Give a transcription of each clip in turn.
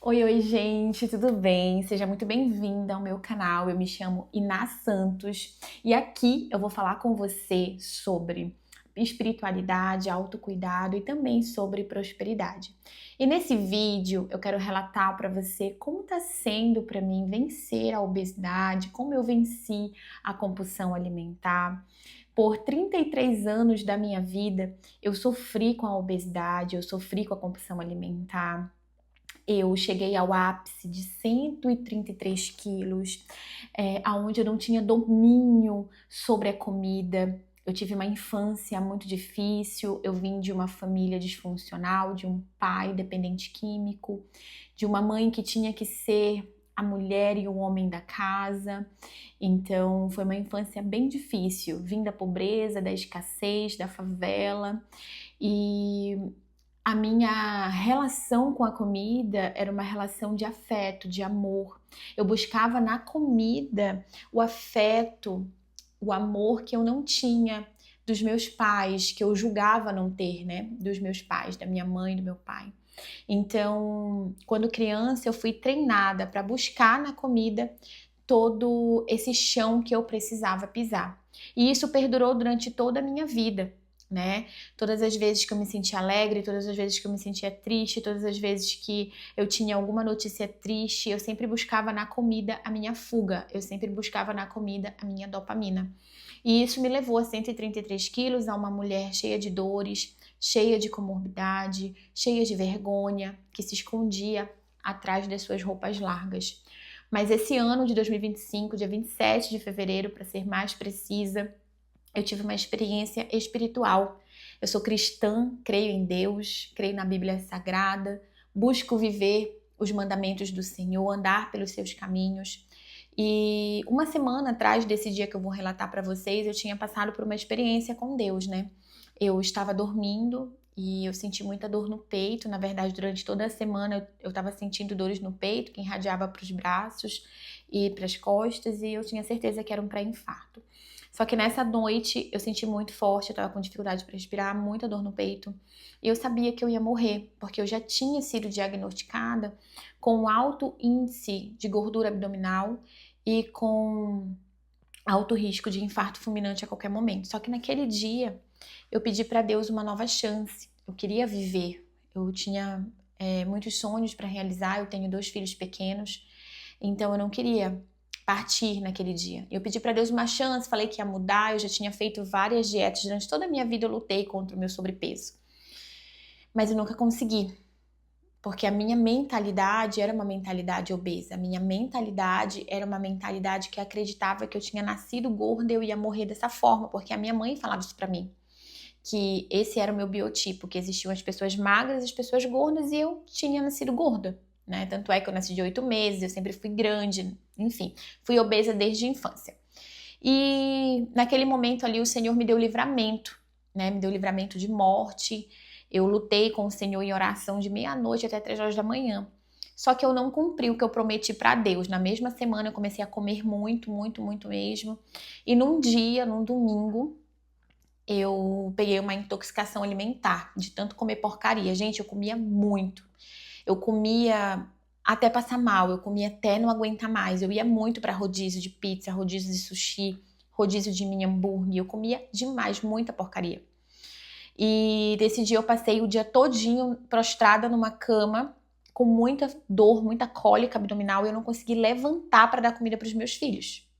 Oi, gente, tudo bem? Seja muito bem-vinda ao meu canal. Eu me chamo Iná Santos e aqui eu vou falar com você sobre espiritualidade, autocuidado e também sobre prosperidade. E nesse vídeo eu quero relatar para você como está sendo para mim vencer a obesidade, como eu venci a compulsão alimentar. Por 33 anos da minha vida, eu sofri com a obesidade, eu sofri com a compulsão alimentar. Eu cheguei ao ápice de 133 quilos, onde eu não tinha domínio sobre a comida. Eu tive uma infância muito difícil, eu vim de uma família disfuncional, de um pai dependente químico, de uma mãe que tinha que ser a mulher e o homem da casa. Então, foi uma infância bem difícil. Vim da pobreza, da escassez, da favela e a minha relação com a comida era uma relação de afeto, de amor. Eu buscava na comida o afeto, o amor que eu não tinha dos meus pais, que eu julgava não ter, né? Dos meus pais, da minha mãe, do meu pai. Então, quando criança, eu fui treinada para buscar na comida todo esse chão que eu precisava pisar. E isso perdurou durante toda a minha vida, né? Todas as vezes que eu me sentia alegre, todas as vezes que eu me sentia triste, todas as vezes que eu tinha alguma notícia triste, eu sempre buscava na comida a minha fuga, eu sempre buscava na comida a minha dopamina. E isso me levou a 133 quilos, a uma mulher cheia de dores, cheia de comorbidade, cheia de vergonha, que se escondia atrás das suas roupas largas. Mas esse ano de 2025, dia 27 de fevereiro, para ser mais precisa, eu tive uma experiência espiritual. Eu sou cristã, creio em Deus, creio na Bíblia Sagrada, busco viver os mandamentos do Senhor, andar pelos seus caminhos. E uma semana atrás desse dia que eu vou relatar para vocês, eu tinha passado por uma experiência com Deus, né? Eu estava dormindo e eu senti muita dor no peito. Na verdade, durante toda a semana eu estava sentindo dores no peito, que irradiava para os braços e para as costas, e eu tinha certeza que era um pré-infarto. Só que nessa noite eu senti muito forte, eu tava com dificuldade para respirar, muita dor no peito. E eu sabia que eu ia morrer, porque eu já tinha sido diagnosticada com um alto índice de gordura abdominal e com alto risco de infarto fulminante a qualquer momento. Só que naquele dia eu pedi para Deus uma nova chance. Eu queria viver. Eu tinha muitos sonhos para realizar. Eu tenho 2 filhos pequenos, então eu não queria partir naquele dia. Eu pedi para Deus uma chance, falei que ia mudar. Eu já tinha feito várias dietas durante toda a minha vida. Eu lutei contra o meu sobrepeso, mas eu nunca consegui. Porque a minha mentalidade era uma mentalidade obesa. A minha mentalidade era uma mentalidade que acreditava que eu tinha nascido gorda e eu ia morrer dessa forma. Porque a minha mãe falava isso pra mim. Que esse era o meu biotipo, que existiam as pessoas magras e as pessoas gordas e eu tinha nascido gorda, né? Tanto é que eu nasci de 8 meses, eu sempre fui grande, enfim, fui obesa desde a infância. E naquele momento ali o Senhor me deu livramento, né? Me deu livramento de morte. Eu lutei com o Senhor em oração de meia-noite até 3 horas da manhã. Só que eu não cumpri o que eu prometi para Deus. Na mesma semana eu comecei a comer muito, muito, muito mesmo. E num dia, num domingo, eu peguei uma intoxicação alimentar de tanto comer porcaria. Gente, eu comia muito. Eu comia até passar mal, eu comia até não aguentar mais. Eu ia muito para rodízio de pizza, rodízio de sushi, rodízio de mini hambúrguer. Eu comia demais, muita porcaria. E desse dia eu passei o dia todinho prostrada numa cama, com muita dor, muita cólica abdominal, e eu não consegui levantar para dar comida para os meus filhos.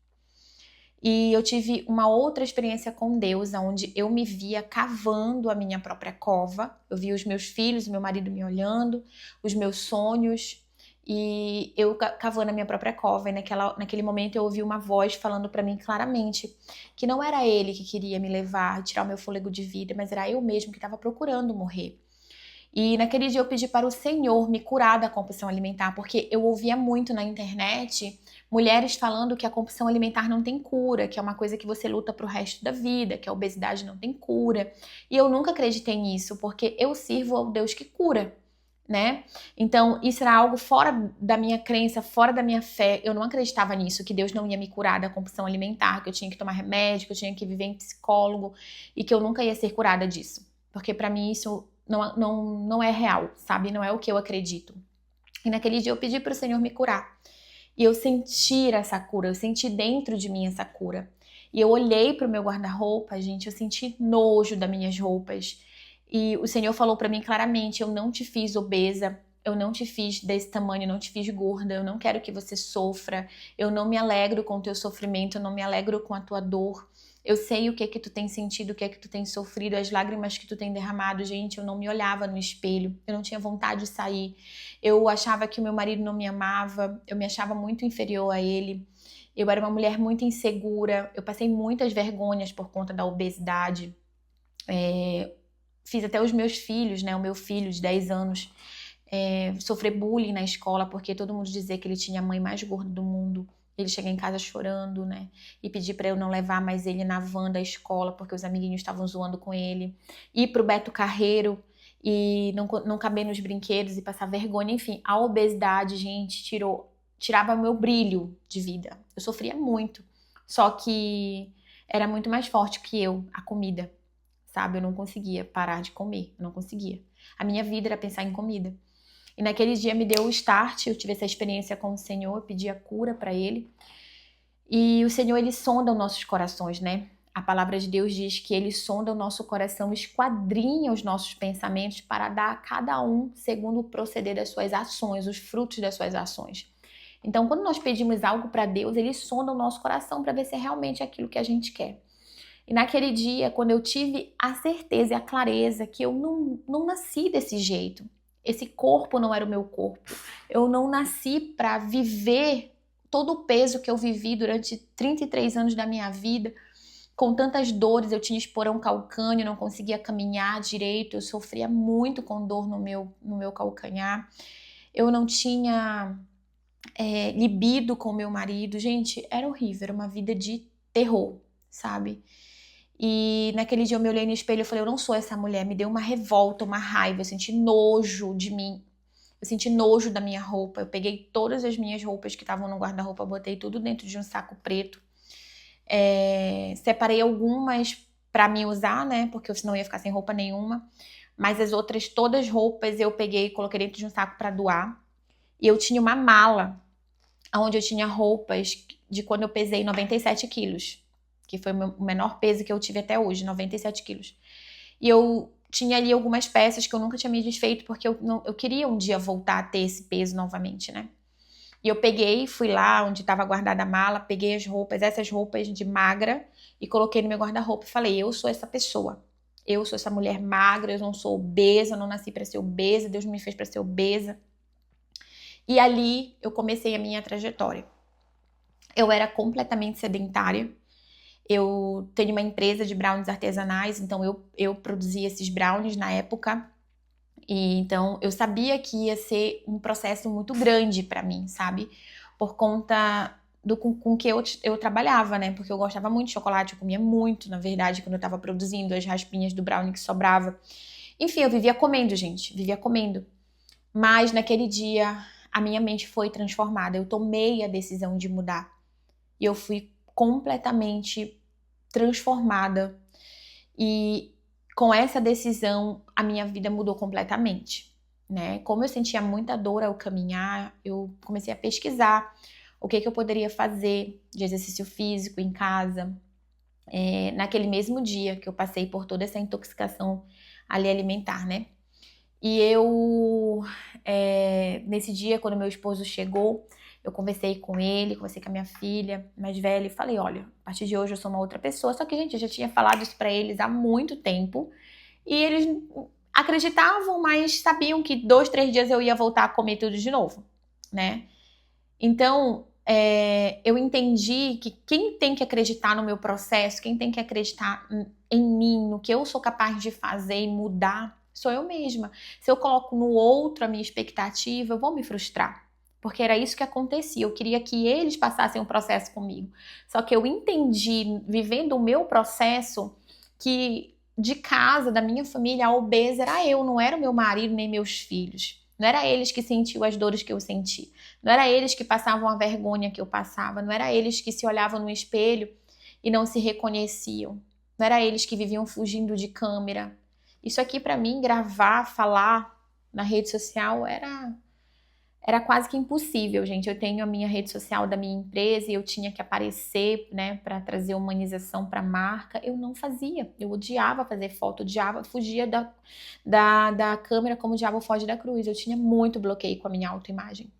E eu tive uma outra experiência com Deus, onde eu me via cavando a minha própria cova. Eu via os meus filhos, o meu marido me olhando, os meus sonhos, e eu cavando a minha própria cova. E naquele momento eu ouvi uma voz falando para mim claramente que não era ele que queria me levar, tirar o meu fôlego de vida, mas era eu mesmo que estava procurando morrer. E naquele dia eu pedi para o Senhor me curar da compulsão alimentar, porque eu ouvia muito na internet mulheres falando que a compulsão alimentar não tem cura, que é uma coisa que você luta pro resto da vida, que a obesidade não tem cura. E eu nunca acreditei nisso, porque eu sirvo ao Deus que cura, né? Então, isso era algo fora da minha crença, fora da minha fé. Eu não acreditava nisso, que Deus não ia me curar da compulsão alimentar, que eu tinha que tomar remédio, que eu tinha que viver em psicólogo e que eu nunca ia ser curada disso. Porque para mim isso não é real, sabe? Não é o que eu acredito. E naquele dia eu pedi para o Senhor me curar. E eu senti essa cura, eu senti dentro de mim essa cura. E eu olhei para o meu guarda-roupa, gente, eu senti nojo das minhas roupas. E o Senhor falou para mim claramente: eu não te fiz obesa, eu não te fiz desse tamanho, eu não te fiz gorda, eu não quero que você sofra, eu não me alegro com o teu sofrimento, eu não me alegro com a tua dor. Eu sei o que tu tem sentido, o que tu tem sofrido, as lágrimas que tu tem derramado. Gente, eu não me olhava no espelho, eu não tinha vontade de sair. Eu achava que o meu marido não me amava, eu me achava muito inferior a ele. Eu era uma mulher muito insegura, eu passei muitas vergonhas por conta da obesidade. Fiz até os meus filhos, né? O meu filho de 10 anos sofrer bullying na escola, porque todo mundo dizia que ele tinha a mãe mais gorda do mundo. Ele chega em casa chorando, né? E pedir para eu não levar mais ele na van da escola, porque os amiguinhos estavam zoando com ele. Ir pro Beto Carreiro e não caber nos brinquedos e passar vergonha. Enfim, a obesidade, gente, tirava meu brilho de vida. Eu sofria muito. Só que era muito mais forte que eu, a comida, sabe? Eu não conseguia parar de comer, eu não conseguia. A minha vida era pensar em comida. E naquele dia me deu o start, eu tive essa experiência com o Senhor, eu pedi a cura para Ele. E o Senhor, Ele sonda os nossos corações, né? A palavra de Deus diz que Ele sonda o nosso coração, esquadrinha os nossos pensamentos para dar a cada um segundo o proceder das suas ações, os frutos das suas ações. Então, quando nós pedimos algo para Deus, Ele sonda o nosso coração para ver se é realmente aquilo que a gente quer. E naquele dia, quando eu tive a certeza e a clareza que eu não nasci desse jeito, esse corpo não era o meu corpo. Eu não nasci para viver todo o peso que eu vivi durante 33 anos da minha vida, com tantas dores. Eu tinha esporão calcâneo, não conseguia caminhar direito, eu sofria muito com dor no meu calcanhar. Eu não tinha libido com meu marido. Gente, era horrível, era uma vida de terror, sabe? E naquele dia eu me olhei no espelho e falei: eu não sou essa mulher. Me deu uma revolta, uma raiva, eu senti nojo de mim, eu senti nojo da minha roupa. Eu peguei todas as minhas roupas que estavam no guarda-roupa, botei tudo dentro de um saco preto, separei algumas pra mim usar, né, porque eu senão ia ficar sem roupa nenhuma, mas as outras todas roupas eu peguei e coloquei dentro de um saco pra doar. E eu tinha uma mala onde eu tinha roupas de quando eu pesei 97 quilos, que foi o menor peso que eu tive até hoje, 97 quilos. E eu tinha ali algumas peças que eu nunca tinha me desfeito, porque eu queria um dia voltar a ter esse peso novamente, né? E eu peguei, fui lá onde estava guardada a mala, peguei as roupas, essas roupas de magra, e coloquei no meu guarda-roupa e falei: eu sou essa pessoa. Eu sou essa mulher magra, eu não sou obesa, eu não nasci para ser obesa, Deus me fez para ser obesa. E ali eu comecei a minha trajetória. Eu era completamente sedentária. Eu tenho uma empresa de brownies artesanais, então eu produzia esses brownies na época. E então eu sabia que ia ser um processo muito grande para mim, sabe? Por conta do com que eu trabalhava, né? Porque eu gostava muito de chocolate, eu comia muito, na verdade, quando eu tava produzindo as raspinhas do brownie que sobrava. Enfim, eu vivia comendo, gente, vivia comendo. Mas naquele dia a minha mente foi transformada, eu tomei a decisão de mudar. E eu fui completamente transformada. E com essa decisão, a minha vida mudou completamente, né? Como eu sentia muita dor ao caminhar, eu comecei a pesquisar o que eu poderia fazer de exercício físico em casa. Naquele mesmo dia que eu passei por toda essa intoxicação ali alimentar, né? E nesse dia, quando meu esposo chegou, eu conversei com ele, conversei com a minha filha mais velha e falei: olha, a partir de hoje eu sou uma outra pessoa. Só que, gente, eu já tinha falado isso pra eles há muito tempo e eles acreditavam, mas sabiam que 2, 3 dias eu ia voltar a comer tudo de novo, né? Então, eu entendi que quem tem que acreditar no meu processo, quem tem que acreditar em mim, no que eu sou capaz de fazer e mudar, sou eu mesma. Se eu coloco no outro a minha expectativa, eu vou me frustrar. Porque era isso que acontecia. Eu queria que eles passassem um processo comigo. Só que eu entendi, vivendo o meu processo, que de casa, da minha família, a obesa era eu, não era o meu marido nem meus filhos. Não era eles que sentiam as dores que eu senti. Não era eles que passavam a vergonha que eu passava. Não era eles que se olhavam no espelho e não se reconheciam. Não era eles que viviam fugindo de câmera. Isso aqui, pra mim, gravar, falar na rede social, era era quase que impossível, gente. Eu tenho a minha rede social da minha empresa e eu tinha que aparecer, né, para trazer humanização para a marca. Eu não fazia. Eu odiava fazer foto, odiava, fugia da câmera como o diabo foge da cruz. Eu tinha muito bloqueio com a minha autoimagem.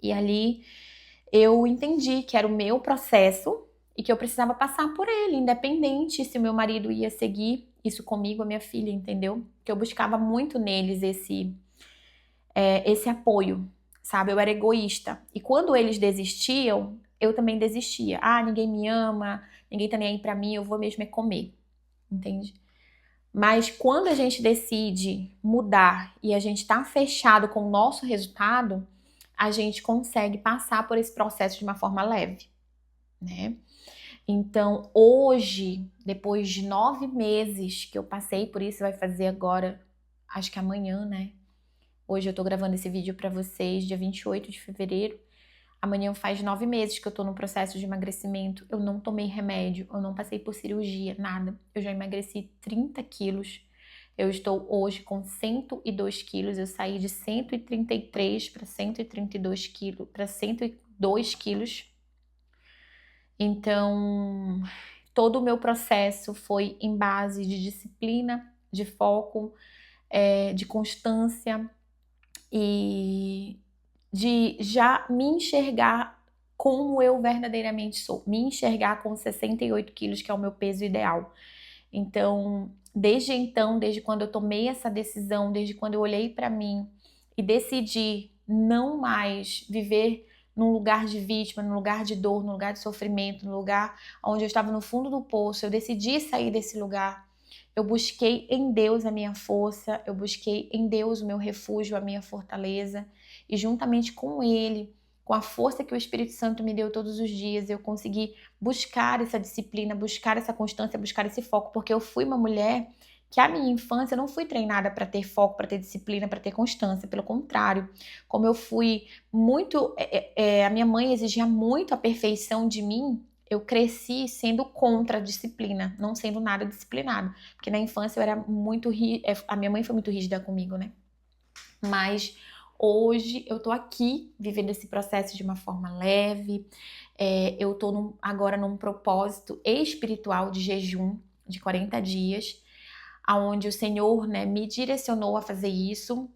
E ali eu entendi que era o meu processo e que eu precisava passar por ele, independente se o meu marido ia seguir isso comigo, a minha filha, entendeu? Que eu buscava muito neles esse apoio, sabe? Eu era egoísta. E quando eles desistiam, eu também desistia. Ah, ninguém me ama, ninguém tá nem aí pra mim, eu vou mesmo é comer, entende? Mas quando a gente decide mudar e a gente tá fechado com o nosso resultado, a gente consegue passar por esse processo de uma forma leve, né? Então, hoje, depois de 9 meses que eu passei por isso, vai fazer agora, acho que amanhã, né? Hoje eu tô gravando esse vídeo pra vocês, dia 28 de fevereiro. Amanhã faz 9 meses que eu tô no processo de emagrecimento. Eu não tomei remédio, eu não passei por cirurgia, nada. Eu já emagreci 30 quilos. Eu estou hoje com 102 quilos. Eu saí de 133 para 132 quilos, para 102 quilos. Então, todo o meu processo foi em base de disciplina, de foco, de constância e de já me enxergar como eu verdadeiramente sou. Me enxergar com 68 quilos, que é o meu peso ideal. Então, desde quando eu tomei essa decisão, desde quando eu olhei para mim e decidi não mais viver num lugar de vítima, num lugar de dor, num lugar de sofrimento, num lugar onde eu estava no fundo do poço, eu decidi sair desse lugar. Eu busquei em Deus a minha força, eu busquei em Deus o meu refúgio, a minha fortaleza, e juntamente com Ele, com a força que o Espírito Santo me deu todos os dias, eu consegui buscar essa disciplina, buscar essa constância, buscar esse foco, porque eu fui uma mulher que a minha infância eu não fui treinada para ter foco, para ter disciplina, para ter constância, pelo contrário, como eu fui muito, a minha mãe exigia muito a perfeição de mim, eu cresci sendo contra a disciplina, não sendo nada disciplinado, porque na infância eu era muito a minha mãe foi muito rígida comigo, né? Mas hoje eu tô aqui vivendo esse processo de uma forma leve, eu tô agora num propósito espiritual de jejum de 40 dias, aonde o Senhor, né, me direcionou a fazer isso,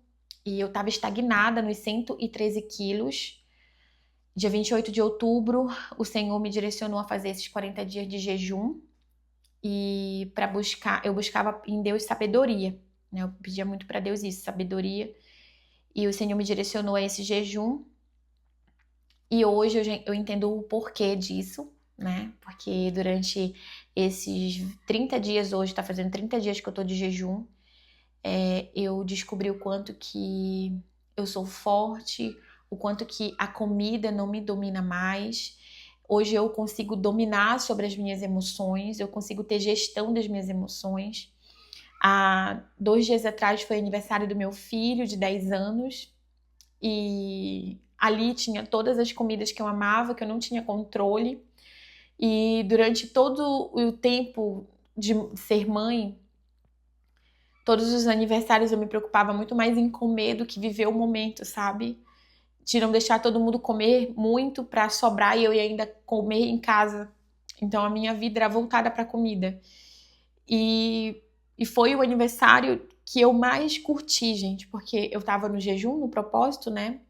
e eu estava estagnada nos 113 quilos. Dia 28 de outubro, o Senhor me direcionou a fazer esses 40 dias de jejum, e eu buscava em Deus sabedoria, né? Eu pedia muito para Deus isso, sabedoria, e o Senhor me direcionou a esse jejum, e hoje eu entendo o porquê disso, né? Porque durante esses 30 dias, hoje tá fazendo 30 dias que eu tô de jejum, eu descobri o quanto que eu sou forte, o quanto que a comida não me domina mais. Hoje eu consigo dominar sobre as minhas emoções, eu consigo ter gestão das minhas emoções. Há 2 dias atrás foi aniversário do meu filho de 10 anos e ali tinha todas as comidas que eu amava, que eu não tinha controle. E durante todo o tempo de ser mãe, todos os aniversários eu me preocupava muito mais em comer do que viver o momento, sabe? De não deixar todo mundo comer muito pra sobrar e eu ia ainda comer em casa. Então a minha vida era voltada pra comida. E foi o aniversário que eu mais curti, gente, porque eu tava no jejum, no propósito, né?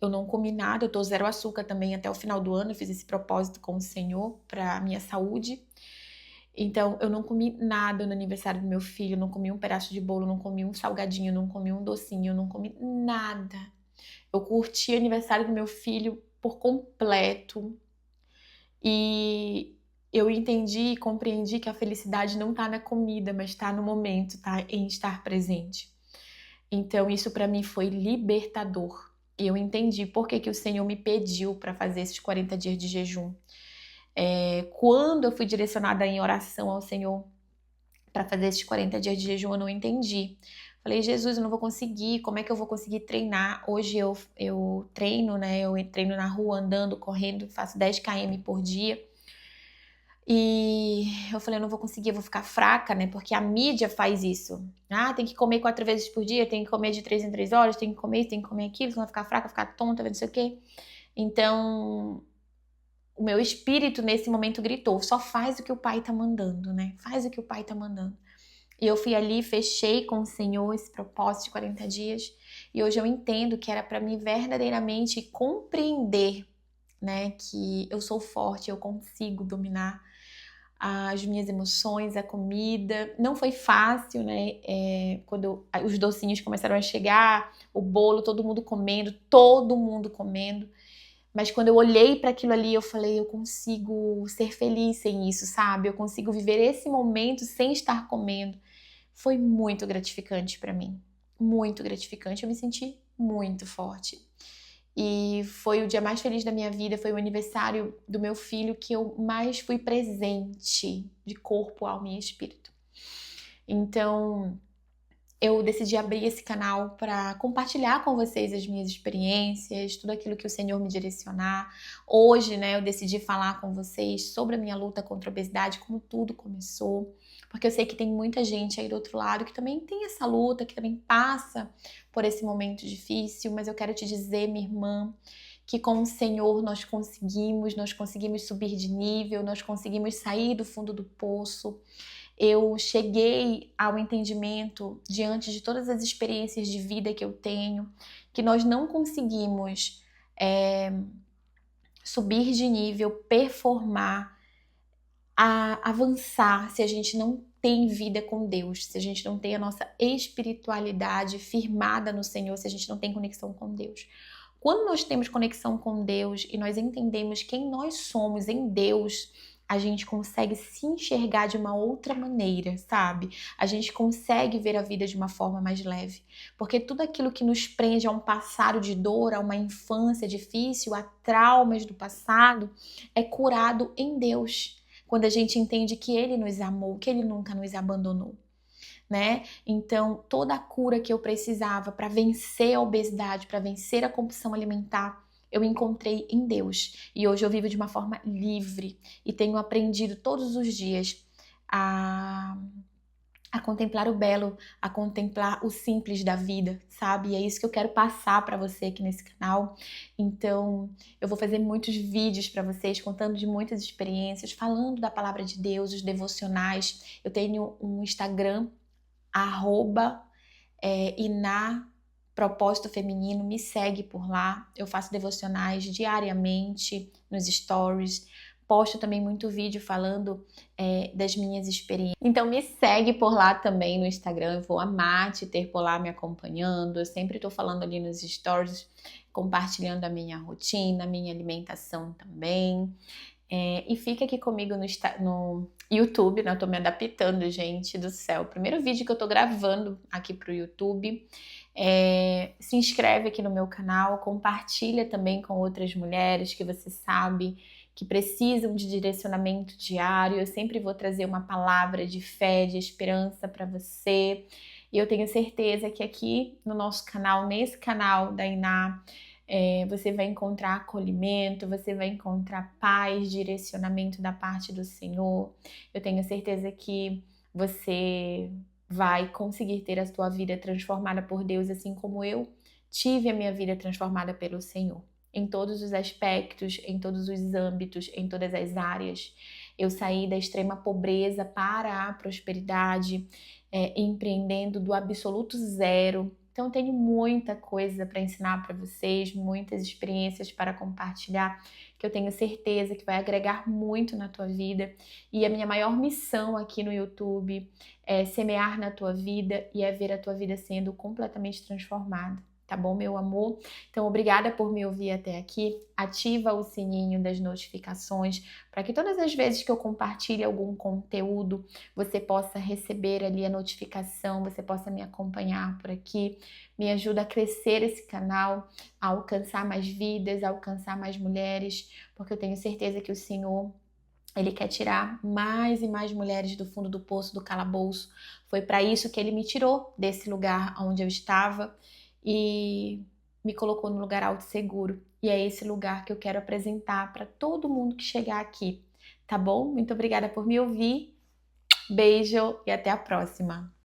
Eu não comi nada, eu tô zero açúcar também até o final do ano, eu fiz esse propósito com o Senhor pra minha saúde. Então, eu não comi nada no aniversário do meu filho, não comi um pedaço de bolo, não comi um salgadinho, não comi um docinho, não comi nada. Eu curti o aniversário do meu filho por completo e eu entendi e compreendi que a felicidade não tá na comida, mas tá no momento, tá em estar presente. Então, isso pra mim foi libertador. E eu entendi por que o Senhor me pediu para fazer esses 40 dias de jejum. Quando eu fui direcionada em oração ao Senhor para fazer esses 40 dias de jejum, eu não entendi. Falei, Jesus, eu não vou conseguir, como é que eu vou conseguir treinar? Hoje eu treino, né? Eu treino na rua, andando, correndo, faço 10 km por dia. E eu falei, eu não vou conseguir, eu vou ficar fraca, né? Porque a mídia faz isso. Ah, tem que comer 4 vezes por dia, tem que comer de 3 em 3 horas, tem que comer isso, tem que comer aquilo, senão vai ficar fraca, ficar tonta, não sei o quê. Então, o meu espírito nesse momento gritou, só faz o que o pai tá mandando, né? Faz o que o pai tá mandando. E eu fui ali, fechei com o Senhor esse propósito de 40 dias. E hoje eu entendo que era para mim verdadeiramente compreender, né? Que eu sou forte, eu consigo dominar as minhas emoções, a comida. Não foi fácil, né? Quando os docinhos começaram a chegar, o bolo, todo mundo comendo, todo mundo comendo. Mas quando eu olhei para aquilo ali, eu falei, eu consigo ser feliz sem isso, sabe? Eu consigo viver esse momento sem estar comendo. Foi muito gratificante para mim. Muito gratificante. Eu me senti muito forte. E foi o dia mais feliz da minha vida, foi o aniversário do meu filho que eu mais fui presente de corpo, alma e espírito. Então, eu decidi abrir esse canal para compartilhar com vocês as minhas experiências, tudo aquilo que o Senhor me direcionar. Hoje, né, eu decidi falar com vocês sobre a minha luta contra a obesidade, como tudo começou, porque eu sei que tem muita gente aí do outro lado que também tem essa luta, que também passa por esse momento difícil, mas eu quero te dizer, minha irmã, que com o Senhor nós conseguimos subir de nível, nós conseguimos sair do fundo do poço. Eu cheguei ao entendimento, diante de todas as experiências de vida que eu tenho, que nós não conseguimos subir de nível, performar, avançar se a gente não tem vida com Deus, se a gente não tem a nossa espiritualidade firmada no Senhor, se a gente não tem conexão com Deus. Quando nós temos conexão com Deus e nós entendemos quem nós somos em Deus, a gente consegue se enxergar de uma outra maneira, sabe? A gente consegue ver a vida de uma forma mais leve. Porque tudo aquilo que nos prende a um passado de dor, a uma infância difícil, a traumas do passado, é curado em Deus. Quando a gente entende que Ele nos amou, que Ele nunca nos abandonou. Né? Então, toda a cura que eu precisava para vencer a obesidade, para vencer a compulsão alimentar, eu encontrei em Deus. E hoje eu vivo de uma forma livre e tenho aprendido todos os dias a contemplar o belo, a contemplar o simples da vida, sabe? E é isso que eu quero passar para você aqui nesse canal. Então, eu vou fazer muitos vídeos para vocês, contando de muitas experiências, falando da palavra de Deus, os devocionais. Eu tenho um Instagram, @Iná Propósito Feminino, me segue por lá. Eu faço devocionais diariamente nos stories. Posto também muito vídeo falando das minhas experiências. Então me segue por lá também no Instagram. Eu vou amar te ter por lá me acompanhando. Eu sempre tô falando ali nos stories, compartilhando a minha rotina, a minha alimentação também. E fica aqui comigo no YouTube, né? Eu tô me adaptando, gente do céu. Primeiro vídeo que eu tô gravando aqui pro YouTube. Se inscreve aqui no meu canal, compartilha também com outras mulheres que você sabe que precisam de direcionamento diário. Eu sempre vou trazer uma palavra de fé, de esperança para você. E eu tenho certeza que aqui no nosso canal, nesse canal da Iná, você vai encontrar acolhimento, você vai encontrar paz, direcionamento da parte do Senhor. Eu tenho certeza que você vai conseguir ter a sua vida transformada por Deus, assim como eu tive a minha vida transformada pelo Senhor. Em todos os aspectos, em todos os âmbitos, em todas as áreas. Eu saí da extrema pobreza para a prosperidade, empreendendo do absoluto zero. Então, eu tenho muita coisa para ensinar para vocês, muitas experiências para compartilhar, que eu tenho certeza que vai agregar muito na tua vida. E a minha maior missão aqui no YouTube é semear na tua vida e é ver a tua vida sendo completamente transformada. Tá bom, meu amor? Então, obrigada por me ouvir até aqui. Ativa o sininho das notificações para que todas as vezes que eu compartilhe algum conteúdo, você possa receber ali a notificação, você possa me acompanhar por aqui. Me ajuda a crescer esse canal, a alcançar mais vidas, a alcançar mais mulheres, porque eu tenho certeza que o Senhor, Ele quer tirar mais e mais mulheres do fundo do poço, do calabouço. Foi para isso que Ele me tirou desse lugar onde eu estava e me colocou no lugar alto e seguro. E é esse lugar que eu quero apresentar para todo mundo que chegar aqui, tá bom? Muito obrigada por me ouvir. Beijo e até a próxima.